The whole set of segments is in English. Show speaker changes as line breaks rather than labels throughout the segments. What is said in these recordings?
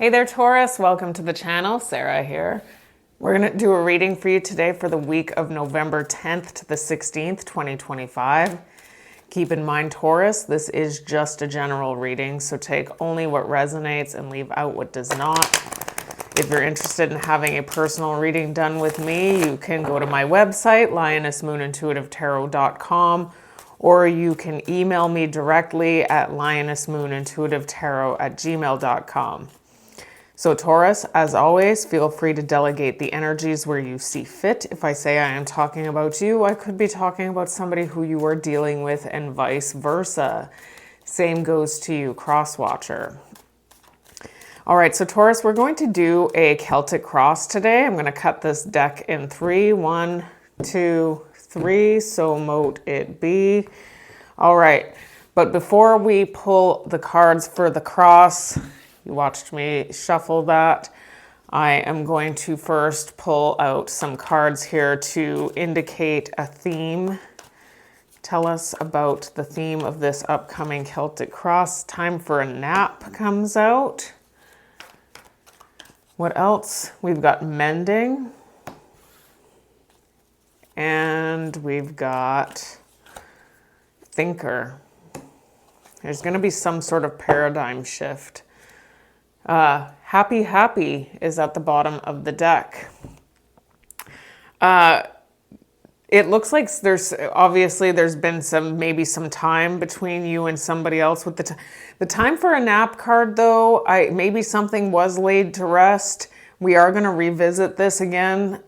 Hey there, Taurus. Welcome to the channel. Sarah here. We're going to do a reading for you today for the week of November 10th to the 16th, 2025. Keep in mind, Taurus, this is just a general reading, so take only what resonates and leave out what does not. If you're interested in having a personal reading done with me, you can go to my website, lionessmoonintuitivetarot.com, or you can email me directly at lionessmoonintuitivetarot@gmail.com. So Taurus, as always, feel free to delegate the energies where you see fit. If I say I am talking about you, I could be talking about somebody who you are dealing with and vice versa. Same goes to you, cross-watcher. All right, so Taurus, we're going to do a Celtic cross today. I'm going to cut this deck in three. 1, 2, 3, so mote it be. All right, but before we pull the cards for the cross, you watched me shuffle that, I am going to first pull out some cards here to indicate a theme. Tell us about the theme of this upcoming Celtic cross. Time for a nap comes out. What else? We've got mending. And we've got thinker. There's going to be some sort of paradigm shift. Happy is at the bottom of the deck. It looks like there's been maybe some time between you and somebody else with the time for a nap card, though. Maybe something was laid to rest. We are going to revisit this again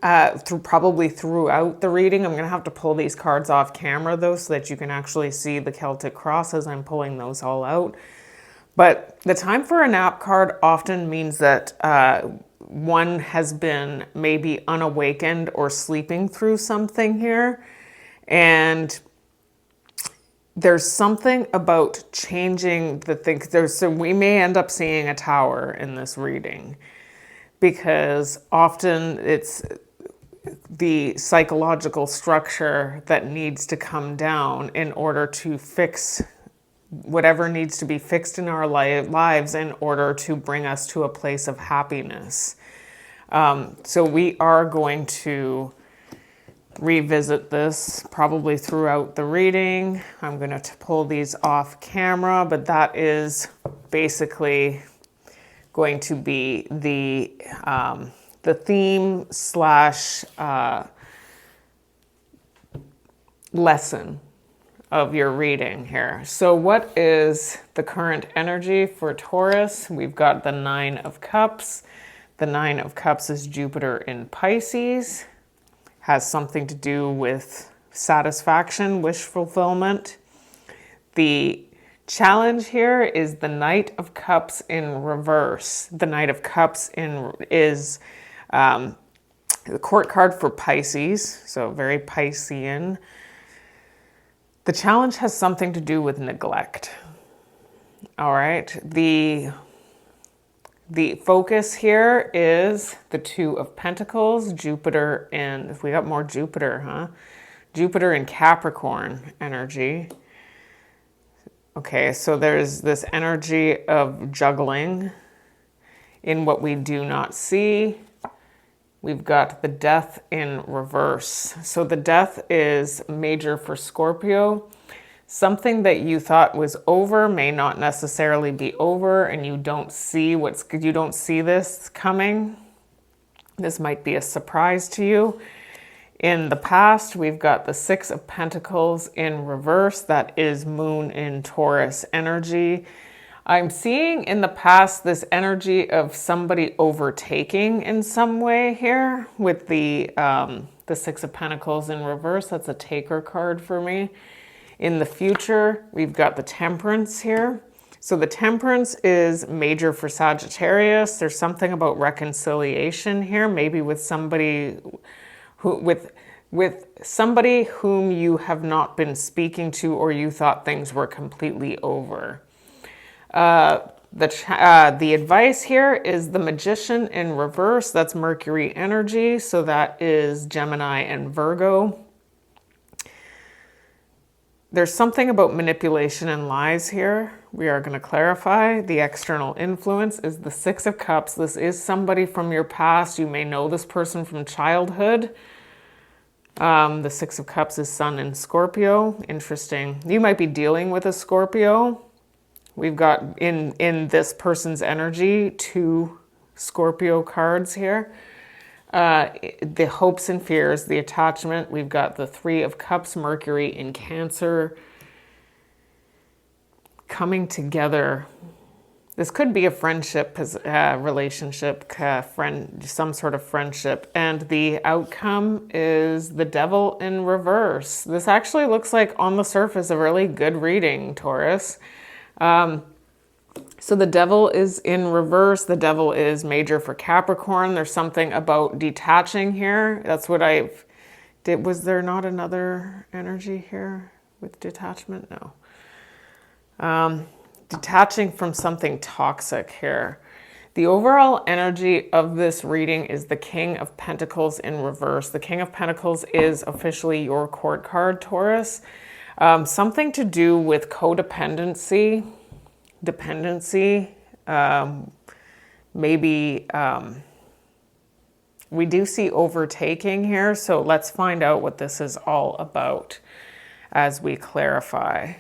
probably throughout the reading. I'm going to have to pull these cards off camera, though, so that you can actually see the Celtic cross as I'm pulling those all out. But the time for a nap card often means that one has been maybe unawakened or sleeping through something here. And there's something about changing the thing. So we may end up seeing a tower in this reading, because often it's the psychological structure that needs to come down in order to fix whatever needs to be fixed in our lives in order to bring us to a place of happiness. So we are going to revisit this probably throughout the reading. I'm going to pull these off camera, but that is basically going to be the theme slash lesson of your reading here. So what is the current energy for Taurus? We've got the 9 of Cups. The 9 of Cups is Jupiter in Pisces. Has something to do with satisfaction, wish fulfillment. The challenge here is the Knight of Cups in reverse. The Knight of Cups is the court card for Pisces, so very Piscean. The challenge has something to do with neglect. All right. The focus here is the 2 of Pentacles, Jupiter, and we got more Jupiter, huh? Jupiter in Capricorn energy. Okay, so there's this energy of juggling in what we do not see. We've got the Death in reverse. So the Death is major for Scorpio. Something that you thought was over may not necessarily be over, and you don't see this coming. This might be a surprise to you. In the past, we've got the 6 of Pentacles in reverse. That is Moon in Taurus energy. I'm seeing in the past this energy of somebody overtaking in some way here with the 6 of Pentacles in reverse. That's a taker card for me. In the future, we've got the Temperance here. So the Temperance is major for Sagittarius. There's something about reconciliation here, maybe with somebody with somebody whom you have not been speaking to, or you thought things were completely over. The advice here is the Magician in reverse. That's Mercury energy. So that is Gemini and Virgo. There's something about manipulation and lies here. We are going to clarify. The external influence is the Six of Cups. This is somebody from your past. You may know this person from childhood. The Six of Cups is Sun in Scorpio. Interesting. You might be dealing with a Scorpio. We've got in this person's energy 2 Scorpio cards here. The hopes and fears, the attachment. We've got the Three of Cups, Mercury in Cancer. Coming together. This could be a friendship, relationship, some sort of friendship. And the outcome is the Devil in reverse. This actually looks like, on the surface, a really good reading, Taurus. So the Devil is in reverse. The Devil is major for Capricorn. There's something about detaching here. That's what I've did. Was there not another energy here with detachment? No. Detaching from something toxic here. The overall energy of this reading is the King of Pentacles in reverse. The King of Pentacles is officially your court card, Taurus. Something to do with codependency, dependency, maybe we do see overtaking here, so let's find out what this is all about as we clarify.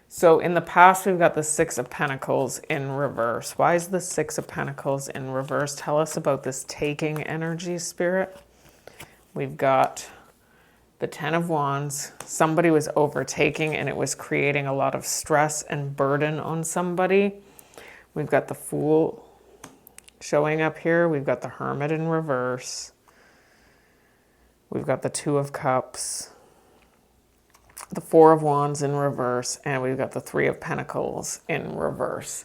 So in the past, we've got the Six of Pentacles in reverse. Why is the Six of Pentacles in reverse? Tell us about this taking energy, Spirit. We've got the Ten of Wands. Somebody was overtaking and it was creating a lot of stress and burden on somebody. We've got the Fool showing up here. We've got the Hermit in reverse. We've got the Two of Cups, the Four of Wands in reverse, and we've got the Three of Pentacles in reverse.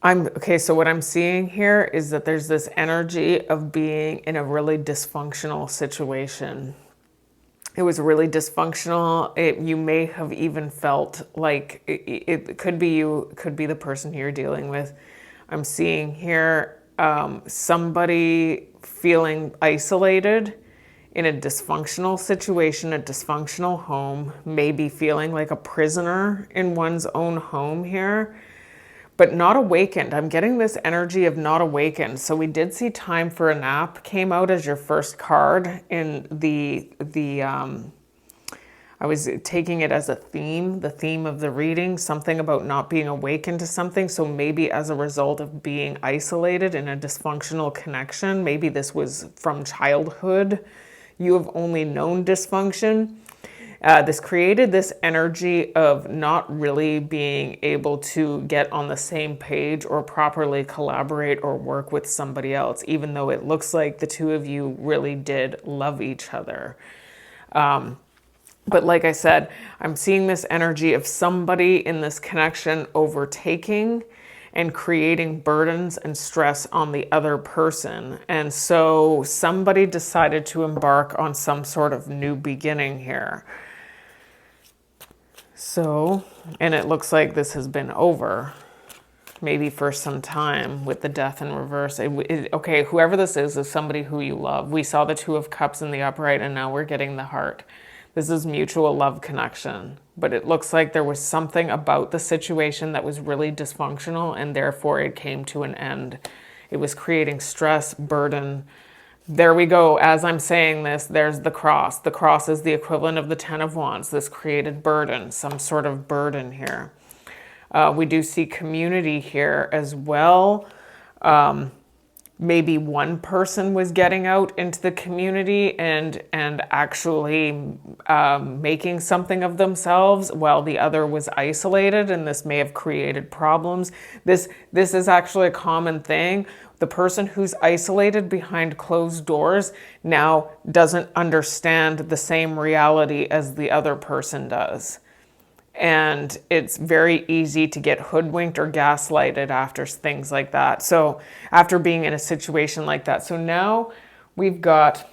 Okay, so what I'm seeing here is that there's this energy of being in a really dysfunctional situation. It was really dysfunctional. You may have even felt like it could be you, it could be the person you're dealing with. I'm seeing here somebody feeling isolated in a dysfunctional situation, a dysfunctional home, maybe feeling like a prisoner in one's own home here, but not awakened. I'm getting this energy of not awakened. So we did see Time for a Nap came out as your first card in I was taking it as a theme, the theme of the reading, something about not being awakened to something. So maybe as a result of being isolated in a dysfunctional connection, maybe this was from childhood. You have only known dysfunction. This created this energy of not really being able to get on the same page or properly collaborate or work with somebody else, even though it looks like the two of you really did love each other. But like I said, I'm seeing this energy of somebody in this connection overtaking and creating burdens and stress on the other person. And so somebody decided to embark on some sort of new beginning here. So, and it looks like this has been over, maybe for some time, with the Death in reverse. Okay, whoever this is somebody who you love. We saw the Two of Cups in the upright, and now we're getting the Heart. This is mutual love connection, but it looks like there was something about the situation that was really dysfunctional, and therefore it came to an end. It was creating stress, burden. There we go. As I'm saying this, there's the cross. The cross is the equivalent of the Ten of Wands. This created burden, some sort of burden here. We do see community here as well. Maybe one person was getting out into the community and actually making something of themselves while the other was isolated, and this may have created problems. This is actually a common thing. The person who's isolated behind closed doors now doesn't understand the same reality as the other person does. And it's very easy to get hoodwinked or gaslighted after things like that. So after being in a situation like that. So now we've got,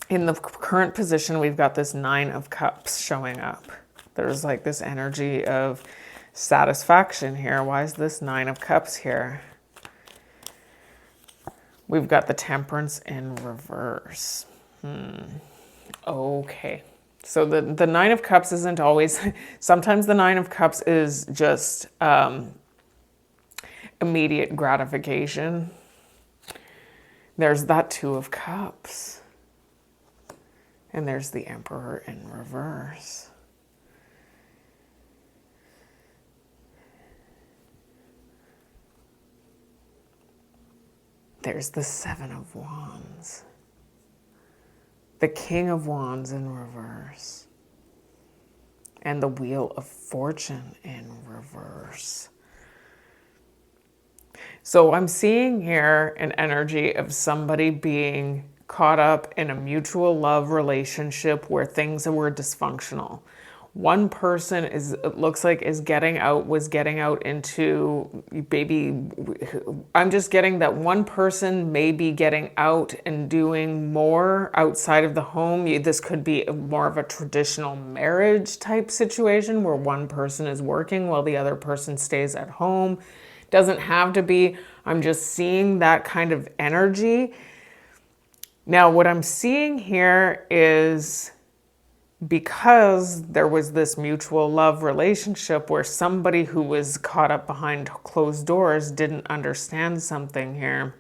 in the current position, we've got this Nine of Cups showing up. There's like this energy of satisfaction here. Why is this Nine of Cups here? We've got the Temperance in reverse. Okay. So the Nine of Cups isn't always, sometimes the Nine of Cups is just immediate gratification. There's that Two of Cups. And there's the Emperor in reverse. There's the Seven of Wands. The King of Wands in reverse. And the Wheel of Fortune in reverse. So I'm seeing here an energy of somebody being caught up in a mutual love relationship where things were dysfunctional. One person it looks like was getting out into I'm just getting that one person may be getting out and doing more outside of the home. This could be more of a traditional marriage type situation where one person is working while the other person stays at home. Doesn't have to be. I'm just seeing that kind of energy. Now, what I'm seeing here is because there was this mutual love relationship where somebody who was caught up behind closed doors didn't understand something here.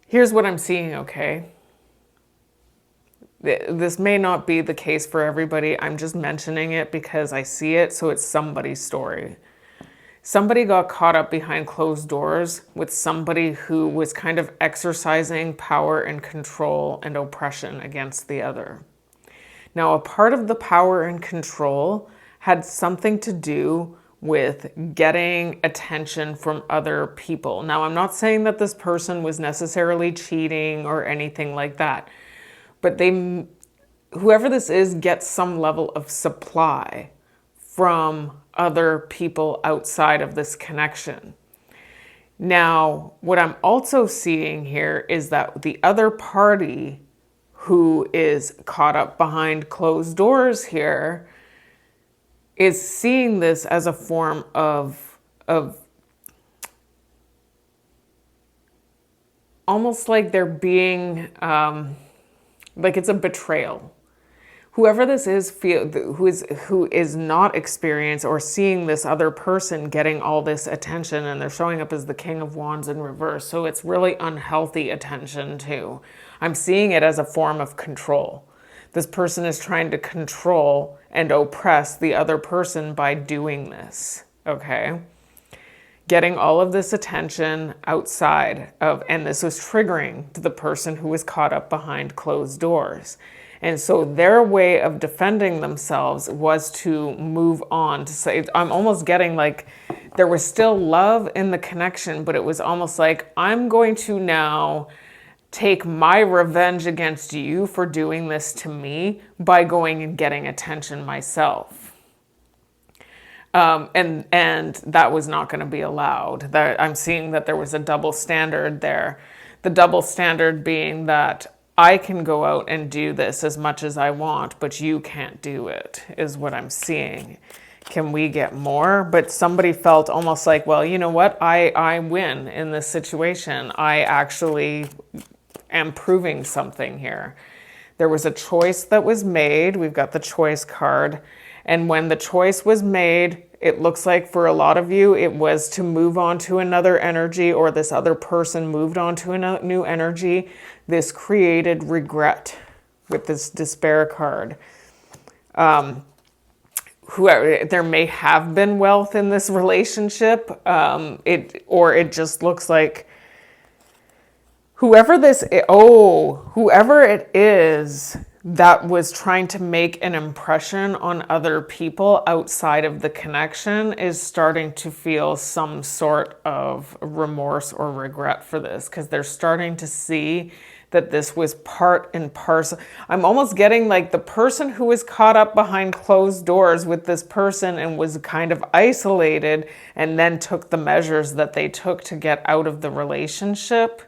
Here's what I'm seeing, okay? This may not be the case for everybody. I'm just mentioning it because I see it, so it's somebody's story. Somebody got caught up behind closed doors with somebody who was kind of exercising power and control and oppression against the other. Now, a part of the power and control had something to do with getting attention from other people. Now, I'm not saying that this person was necessarily cheating or anything like that, but whoever this is gets some level of supply from other people outside of this connection. Now, what I'm also seeing here is that the other party who is caught up behind closed doors here is seeing this as a form of almost like they're being, like it's a betrayal. Whoever this is, who is not experienced or seeing this other person getting all this attention, and they're showing up as the King of Wands in reverse. So it's really unhealthy attention too. I'm seeing it as a form of control. This person is trying to control and oppress the other person by doing this, okay? Getting all of this attention outside of, and this was triggering to the person who was caught up behind closed doors. And so their way of defending themselves was to move on, to say, I'm almost getting like there was still love in the connection, but it was almost like, I'm going to now take my revenge against you for doing this to me by going and getting attention myself. And that was not going to be allowed. That I'm seeing that there was a double standard there. The double standard being that I can go out and do this as much as I want, but you can't do it, is what I'm seeing. Can we get more? But somebody felt almost like, well, you know what? I win in this situation. I actually am proving something here. There was a choice that was made. We've got the choice card. And when the choice was made, it looks like for a lot of you, it was to move on to another energy, or this other person moved on to a new energy. This created regret with this despair card. Whoever, there may have been wealth in this relationship, it just looks like whoever it is that was trying to make an impression on other people outside of the connection is starting to feel some sort of remorse or regret for this, because they're starting to see that this was part and parcel. I'm almost getting like the person who was caught up behind closed doors with this person and was kind of isolated and then took the measures that they took to get out of the relationship.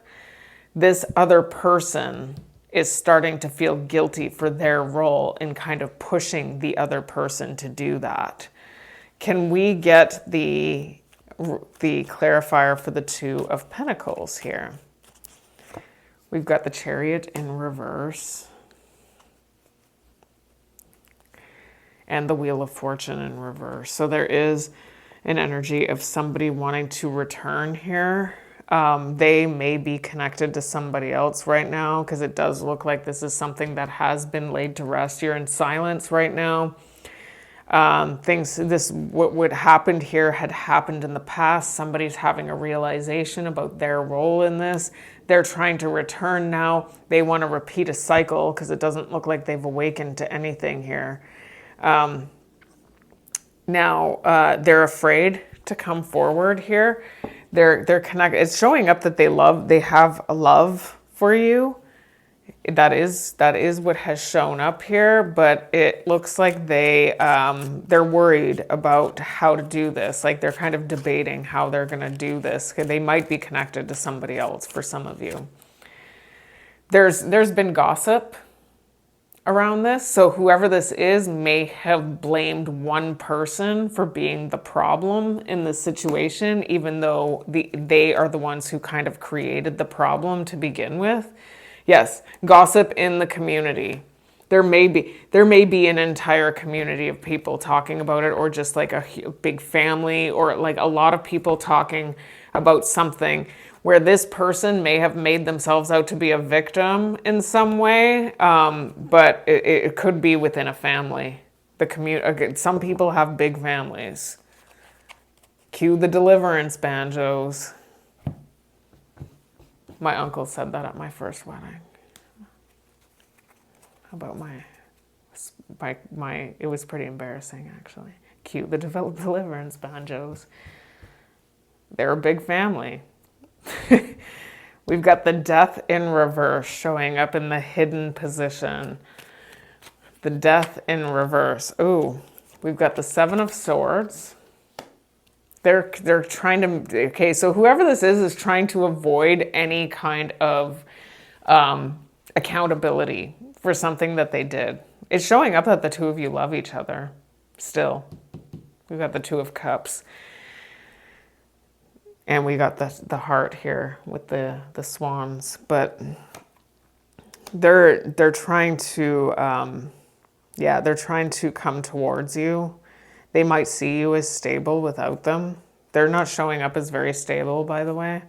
This other person is starting to feel guilty for their role in kind of pushing the other person to do that. Can we get the clarifier for the Two of Pentacles here? We've got the Chariot in reverse. and the Wheel of Fortune in reverse. So there is an energy of somebody wanting to return here. They may be connected to somebody else right now, because it does look like this is something that has been laid to rest. You're in silence right now. What happened here had happened in the past. Somebody's having a realization about their role in this. They're trying to return now. They want to repeat a cycle, because it doesn't look like they've awakened to anything here. Now they're afraid to come forward here. They're connected. It's showing up that they have a love for you. That is what has shown up here, but it looks like they're worried about how to do this. Like they're kind of debating how they're going to do this. They might be connected to somebody else for some of you. There's been gossip around this. So whoever this is may have blamed one person for being the problem in the situation, even though they are the ones who kind of created the problem to begin with. Yes, gossip in the community. There may be an entire community of people talking about it, or just like a big family, or like a lot of people talking about something where this person may have made themselves out to be a victim in some way, but it could be within a family. Some people have big families. Cue the deliverance banjos. My uncle said that at my first wedding. About it was pretty embarrassing, actually. Cue the deliverance banjos. They're a big family. We've got the Death in reverse showing up in the hidden position. The Death in reverse. Ooh, we've got the Seven of Swords. They're trying to, okay, so whoever this is trying to avoid any kind of accountability for something that they did. It's showing up that the two of you love each other still. We've got the Two of Cups. And we got the heart here with the swans. But they're trying to, they're trying to come towards you. They might see you as stable without them. They're not showing up as very stable, by the way.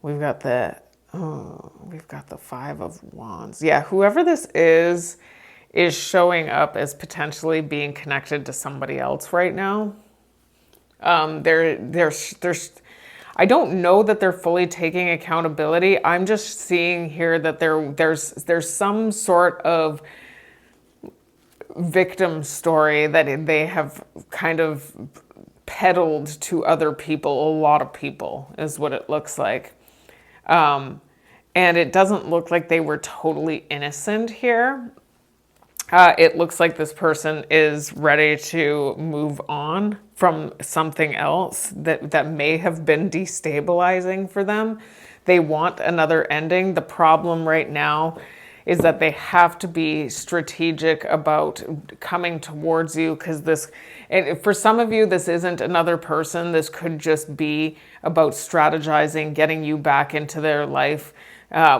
We've got the Five of Wands. Yeah, whoever this is showing up as potentially being connected to somebody else right now. There's I don't know that they're fully taking accountability. I'm just seeing here that there's some sort of victim story that they have kind of peddled to other people. A lot of people is what it looks like. And it doesn't look like they were totally innocent here. It looks like this person is ready to move on from something else that may have been destabilizing for them. They want another ending. The problem right now is that they have to be strategic about coming towards you, because for some of you, this isn't another person. This could just be about strategizing, getting you back into their life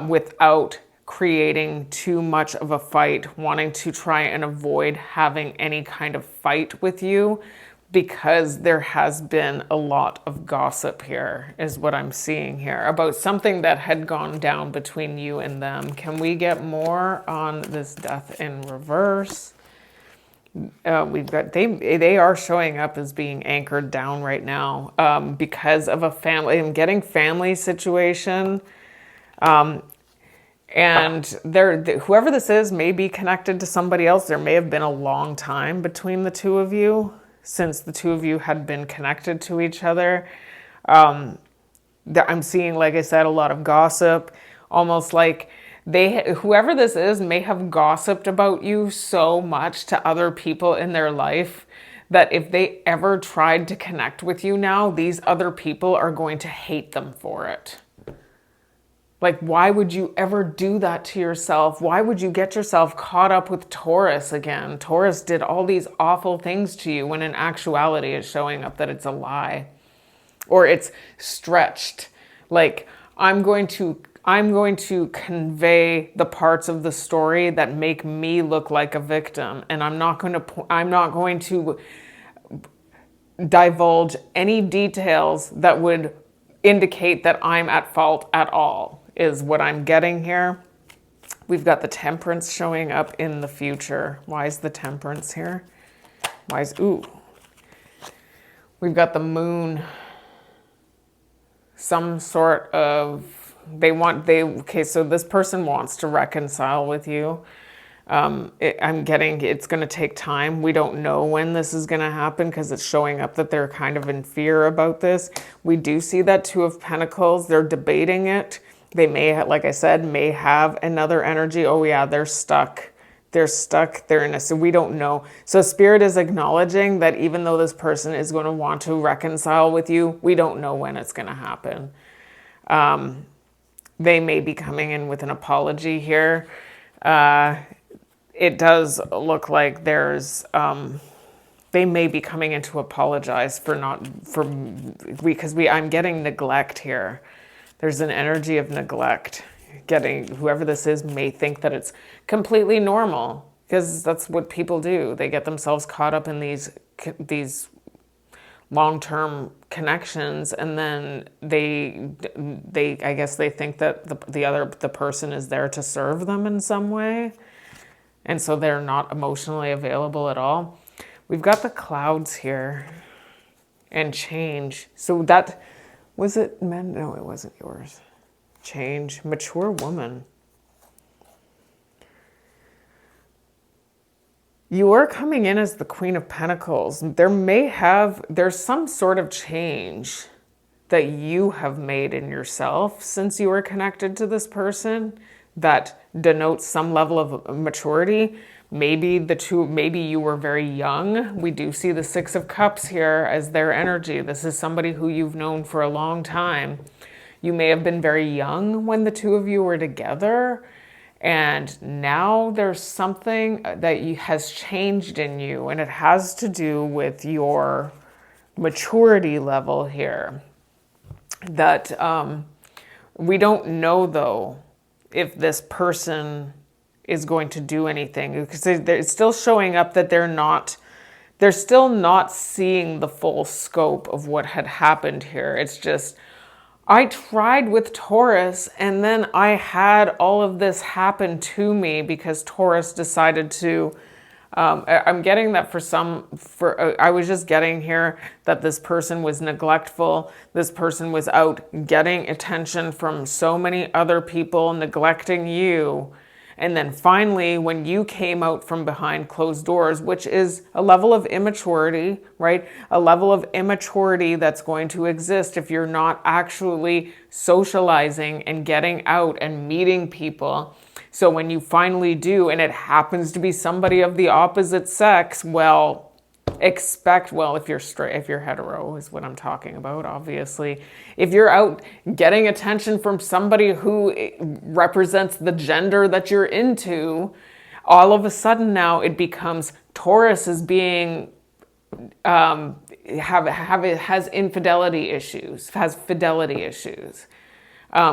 without creating too much of a fight, wanting to try and avoid having any kind of fight with you, because there has been a lot of gossip here, is what I'm seeing here, about something that had gone down between you and them. Can we get more on this Death in reverse? We've got they are showing up as being anchored down right now because of a family. I'm getting family situation. And whoever this is may be connected to somebody else. There may have been a long time between the two of you, since the two of you had been connected to each other. I'm seeing, like I said, a lot of gossip, almost like whoever this is may have gossiped about you so much to other people in their life that if they ever tried to connect with you now, these other people are going to hate them for it. Like, why would you ever do that to yourself? Why would you get yourself caught up with Taurus again? Taurus did all these awful things to you, when in actuality it's showing up that it's a lie. Or it's stretched. Like, I'm going to I'm going to convey the parts of the story that make me look like a victim, and I'm not going to divulge any details that would indicate that I'm at fault at all, is what I'm getting here. We've got the Temperance showing up in the future. Why is the Temperance here? Ooh. We've got the Moon. Some sort of, okay, so this person wants to reconcile with you. I'm getting it's going to take time. We don't know when this is going to happen because it's showing up that they're kind of in fear about this. We do see that Two of Pentacles. They're debating it. They may, like I said, may have another energy. Oh yeah, they're stuck. They're stuck. They're in a, so we don't know. So Spirit is acknowledging that even though this person is going to want to reconcile with you, we don't know when it's going to happen. They may be coming in with an apology here. It does look like there's, they may be coming in to apologize because I'm getting neglect here. There's an energy of neglect. Whoever this is may think that it's completely normal because that's what people do. They get themselves caught up in these long-term connections, and then they I guess they think that the person is there to serve them in some way. And so they're not emotionally available at all. We've got the Clouds here and change. So that, was it men? No, it wasn't yours. Change, mature woman. You are coming in as the Queen of Pentacles. There's some sort of change that you have made in yourself since you were connected to this person that denotes some level of maturity. Maybe you were very young. We do see the Six of Cups here as their energy. This is somebody who you've known for a long time. You may have been very young when the two of you were together, and now there's something that has changed in you, and it has to do with your maturity level here. That we don't know, though, if this person is going to do anything, because it's still showing up that they're still not seeing the full scope of what had happened here. It's just, I tried with Taurus, and then I had all of this happen to me because Taurus decided to, I'm getting that I was just getting here that this person was neglectful. This person was out getting attention from so many other people, neglecting you. And then finally, when you came out from behind closed doors, which is a level of immaturity, right? A level of immaturity that's going to exist if you're not actually socializing and getting out and meeting people. So when you finally do, and it happens to be somebody of the opposite sex, well, if you're straight, if you're hetero is what I'm talking about, obviously. If you're out getting attention from somebody who represents the gender that you're into, all of a sudden now it becomes Taurus is being, has infidelity issues, has fidelity issues.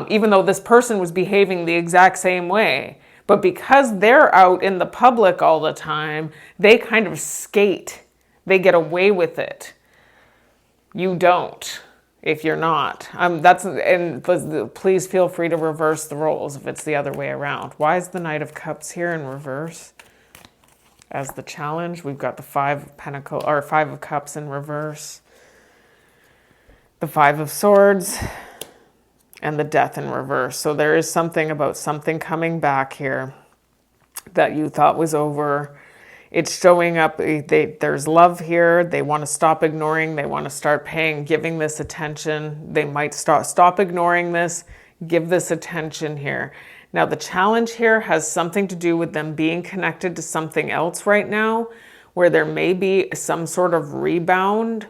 Even though this person was behaving the exact same way. But because they're out in the public all the time, they kind of skate. They get away with it. You don't, if you're not. Please feel free to reverse the roles if it's the other way around. Why is the Knight of Cups here in reverse? As the challenge, we've got the Five of Cups in reverse, the Five of Swords, and the Death in reverse. So there is something about something coming back here that you thought was over. It's showing up, there's love here. They want to stop ignoring. They want to start giving this attention. They might stop ignoring this, give this attention here. Now, the challenge here has something to do with them being connected to something else right now, where there may be some sort of rebound.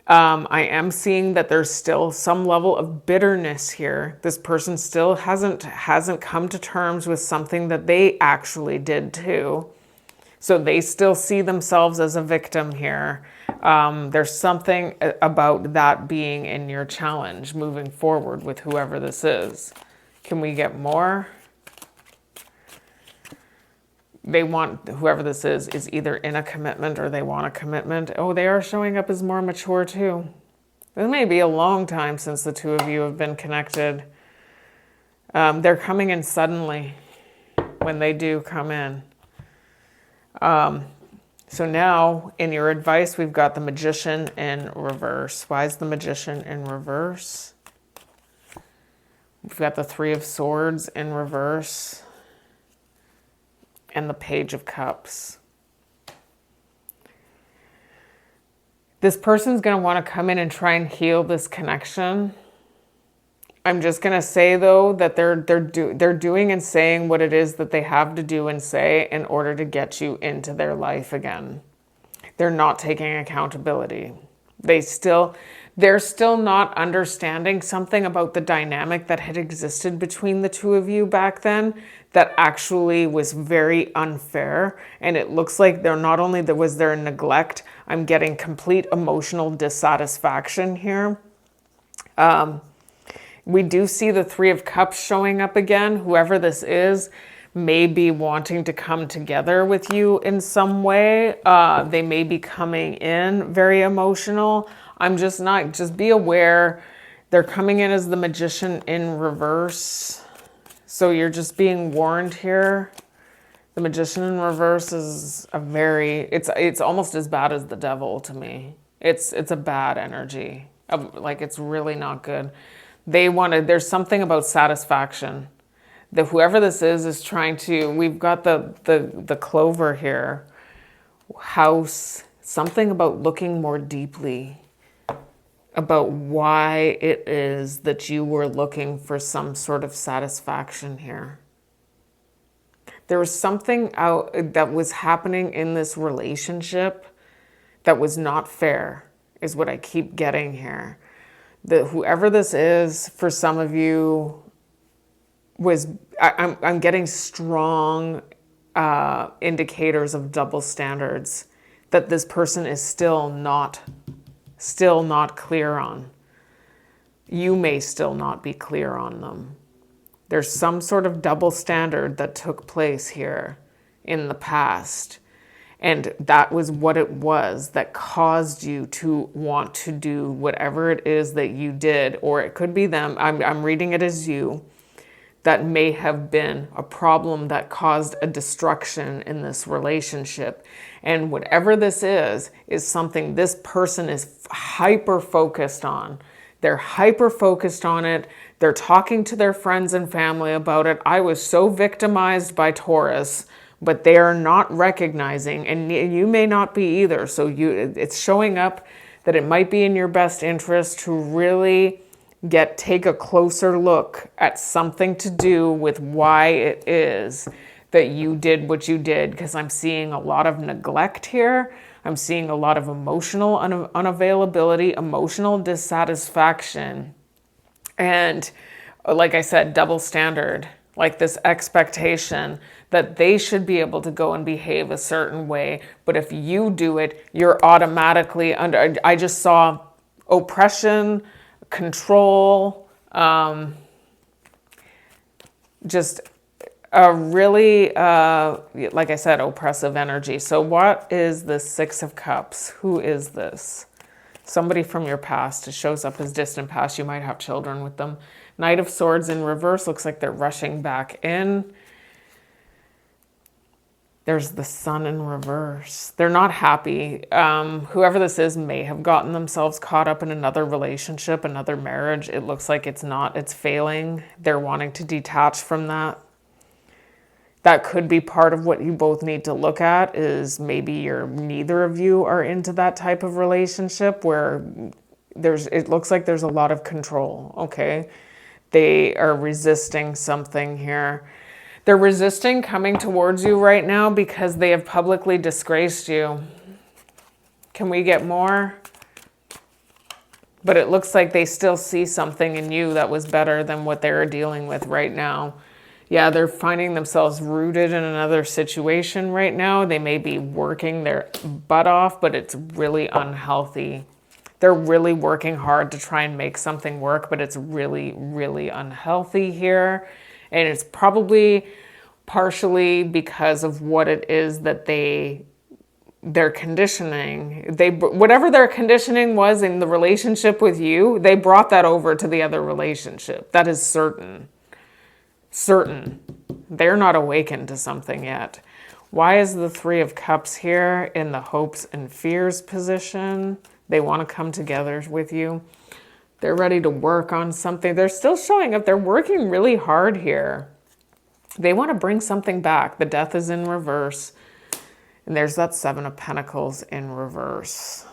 I am seeing that there's still some level of bitterness here. This person still hasn't come to terms with something that they actually did too. So they still see themselves as a victim here. There's something about that being in your challenge moving forward with whoever this is. Can we get more? They want, whoever this is either in a commitment or they want a commitment. Oh, they are showing up as more mature too. It may be a long time since the two of you have been connected. They're coming in suddenly when they do come in. So now in your advice, we've got the Magician in reverse. Why is the Magician in reverse? We've got the Three of Swords in reverse. And the Page of Cups. This person's going to want to come in and try and heal this connection. I'm just going to say, though, that they're doing and saying what it is that they have to do and say in order to get you into their life again. They're not taking accountability. They're still not understanding something about the dynamic that had existed between the two of you back then that actually was very unfair. And it looks like there not only was there neglect, I'm getting complete emotional dissatisfaction here. We do see the Three of Cups showing up again. Whoever this is may be wanting to come together with you in some way. They may be coming in very emotional. Just be aware, they're coming in as the Magician in reverse. So you're just being warned here. The Magician in reverse is it's almost as bad as the Devil to me. It's a bad energy. Like, it's really not good. There's something about satisfaction. That whoever this is trying to, we've got the Clover here. House, something about looking more deeply about why it is that you were looking for some sort of satisfaction here. There was something out that was happening in this relationship that was not fair, is what I keep getting here. That whoever this is, for some of you, I'm getting strong indicators of double standards that this person is still not clear on. You may still not be clear on them. There's some sort of double standard that took place here in the past. And that was what it was that caused you to want to do whatever it is that you did. Or it could be them. I'm reading it as you. That may have been a problem that caused a destruction in this relationship. And whatever this is something this person is hyper-focused on. They're hyper-focused on it. They're talking to their friends and family about it. I was so victimized by Taurus, but they are not recognizing, and you may not be either. So it's showing up that it might be in your best interest to really take a closer look at something to do with why it is that you did what you did, because I'm seeing a lot of neglect here. I'm seeing a lot of emotional unavailability, emotional dissatisfaction. And like I said, double standard, like this expectation that they should be able to go and behave a certain way. But if you do it, you're automatically under. I just saw oppression, control, just a really, like I said, oppressive energy. So what is the Six of Cups? Who is this? Somebody from your past. It shows up as distant past. You might have children with them. Knight of Swords in reverse. Looks like they're rushing back in. There's the Sun in reverse. They're not happy. Whoever this is may have gotten themselves caught up in another relationship, another marriage. It looks like it's failing. They're wanting to detach from that. That could be part of what you both need to look at, is maybe neither of you are into that type of relationship where it looks like there's a lot of control, okay? They are resisting something here. They're resisting coming towards you right now because they have publicly disgraced you. Can we get more? But it looks like they still see something in you that was better than what they're dealing with right now. Yeah, they're finding themselves rooted in another situation right now. They may be working their butt off, but it's really unhealthy. They're really working hard to try and make something work, but it's really, really unhealthy here. And it's probably partially because of what it is that their conditioning, whatever their conditioning was in the relationship with you, they brought that over to the other relationship. That is certain. They're not awakened to something yet. Why is the Three of Cups here in the hopes and fears position? They want to come together with you. They're ready to work on something. They're still showing up. They're working really hard here. They want to bring something back. The Death is in reverse. And there's that Seven of Pentacles in reverse.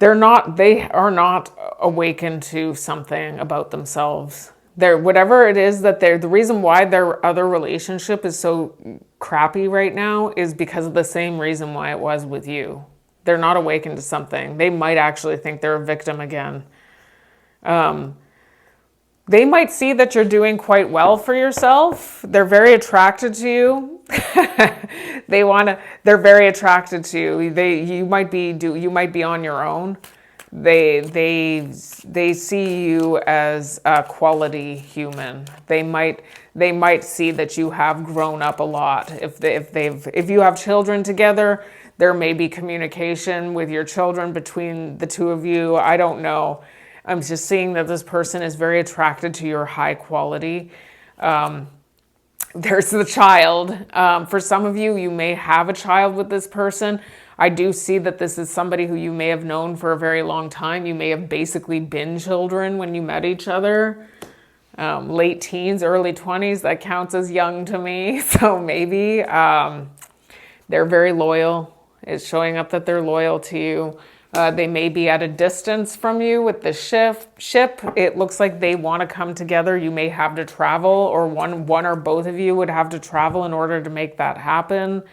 They are not awakened to something about themselves. Whatever it is that the reason why their other relationship is so crappy right now is because of the same reason why it was with you. They're not awakened to something. They might actually think they're a victim again. They might see that you're doing quite well for yourself. They're very attracted to you. They're very attracted to you. You might be on your own. They see you as a quality human. They might see that you have grown up a lot. If you have children together, there may be communication with your children between the two of you. I don't know. I'm just seeing that this person is very attracted to your high quality. There's the child. For some of you, you may have a child with this person. I do see that this is somebody who you may have known for a very long time. You may have basically been children when you met each other. Late teens, early 20s, that counts as young to me. So maybe they're very loyal. It's showing up that they're loyal to you. They may be at a distance from you with the ship. It looks like they want to come together. You may have to travel, or one or both of you would have to travel in order to make that happen.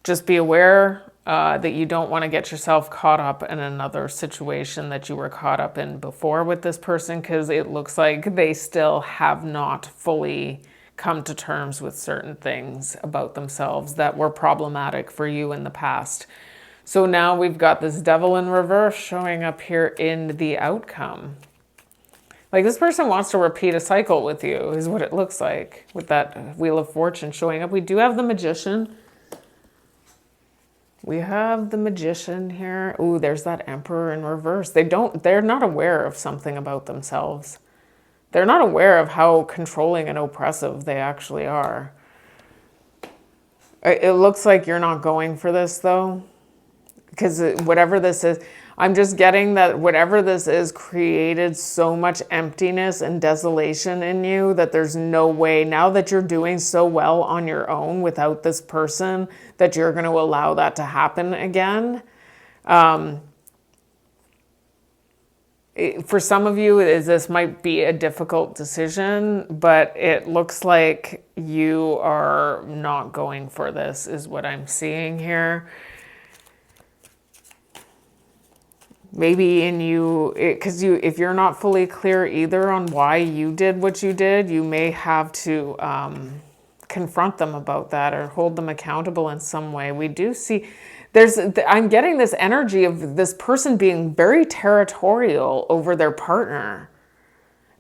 Just be aware that you don't want to get yourself caught up in another situation that you were caught up in before with this person, because it looks like they still have not fully come to terms with certain things about themselves that were problematic for you in the past. So now we've got this Devil in reverse showing up here in the outcome. Like this person wants to repeat a cycle with you is what it looks like with that Wheel of Fortune showing up. We do have the Magician. We have the Magician here. Ooh, there's that Emperor in reverse. They're not aware of something about themselves. They're not aware of how controlling and oppressive they actually are. It looks like you're not going for this, though. Because whatever this is, I'm just getting that whatever this is created so much emptiness and desolation in you that there's no way, now that you're doing so well on your own without this person, that you're going to allow that to happen again. For some of you, this might be a difficult decision, but it looks like you are not going for this, is what I'm seeing here. Maybe in you, because if you're not fully clear either on why you did what you did, you may have to confront them about that or hold them accountable in some way. We do see... I'm getting this energy of this person being very territorial over their partner.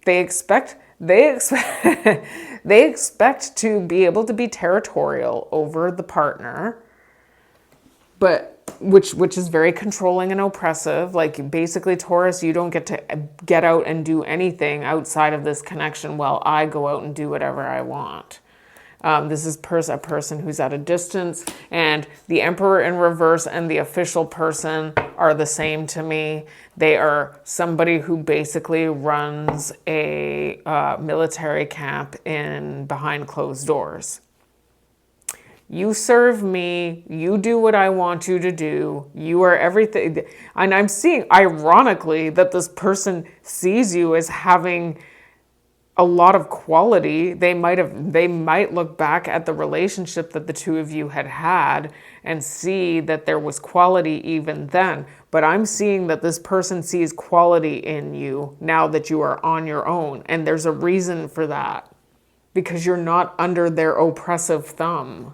They expect to be able to be territorial over the partner, but which is very controlling and oppressive. Like basically, Taurus, you don't get to get out and do anything outside of this connection while I go out and do whatever I want. This is a person who's at a distance, and the Emperor in reverse and the official person are the same to me. They are somebody who basically runs a military camp behind closed doors. You serve me, you do what I want you to do, you are everything. And I'm seeing, ironically, that this person sees you as having a lot of quality. They might look back at the relationship that the two of you had and see that there was quality even then. But I'm seeing that this person sees quality in you now that you are on your own. And there's a reason for that, because you're not under their oppressive thumb.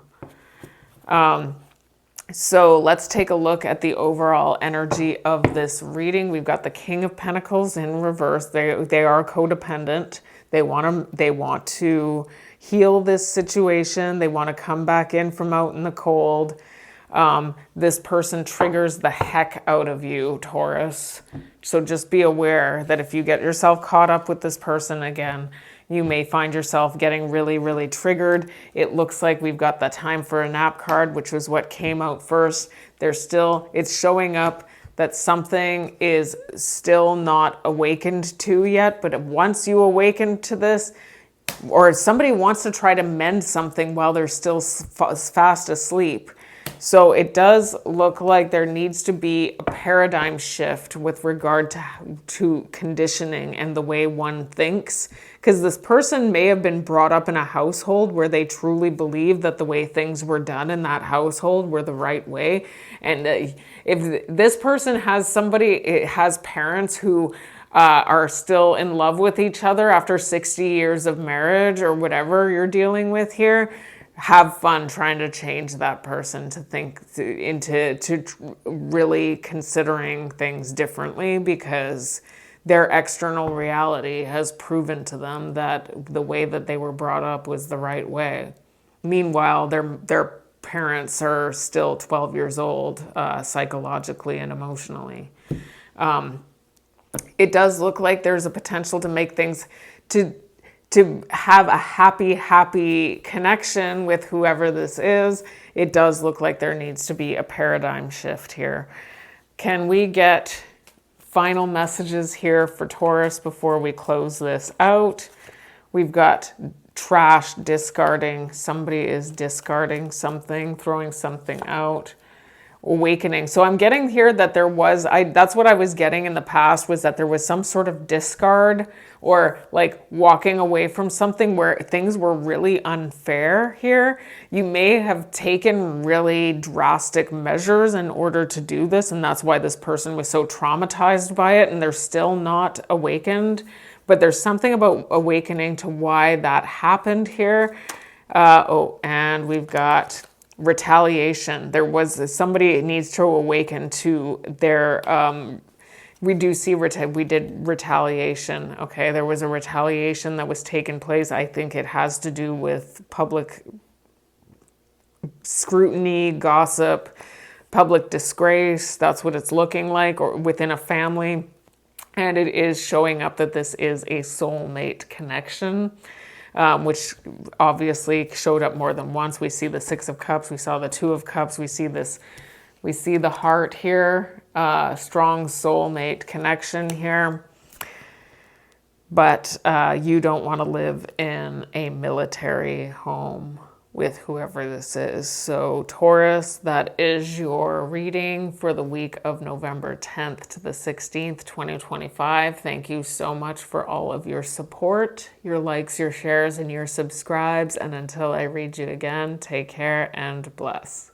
So let's take a look at the overall energy of this reading. We've got the King of Pentacles in reverse. They are codependent. They want to heal this situation. They want to come back in from out in the cold. This person triggers the heck out of you, Taurus. So just be aware that if you get yourself caught up with this person again, you may find yourself getting really, really triggered. It looks like we've got the time for a nap card, which was what came out first. It's showing up that something is still not awakened to yet, but once you awaken to this, or somebody wants to try to mend something while they're still fast asleep. So it does look like there needs to be a paradigm shift with regard to conditioning and the way one thinks. Because this person may have been brought up in a household where they truly believe that the way things were done in that household were the right way. And if this person has parents who are still in love with each other after 60 years of marriage or whatever you're dealing with here, have fun trying to change that person to think into really considering things differently, because their external reality has proven to them that the way that they were brought up was the right way. Meanwhile, their parents are still 12 years old, psychologically and emotionally. It does look like there's a potential to make things to have a happy connection with whoever this is. It does look like there needs to be a paradigm shift here. Can we get final messages here for Taurus before we close this out? We've got trash, discarding. Somebody is discarding something, throwing something out. Awakening. So I'm getting here that that's what I was getting in the past, was that there was some sort of discard or like walking away from something where things were really unfair here. You may have taken really drastic measures in order to do this, and that's why this person was so traumatized by it, and they're still not awakened. But there's something about awakening to why that happened here. And we've got retaliation. Somebody needs to awaken to their, we did retaliation. Okay. There was a retaliation that was taking place. I think it has to do with public scrutiny, gossip, public disgrace. That's what it's looking like, or within a family. And it is showing up that this is a soulmate connection. Which obviously showed up more than once. We see the Six of Cups, we saw the Two of Cups, we see the heart here, strong soulmate connection here. But you don't want to live in a military home with whoever this is. So Taurus, that is your reading for the week of November 10th to the 16th, 2025. Thank you so much for all of your support, your likes, your shares, and your subscribes. And until I read you again, take care and bless.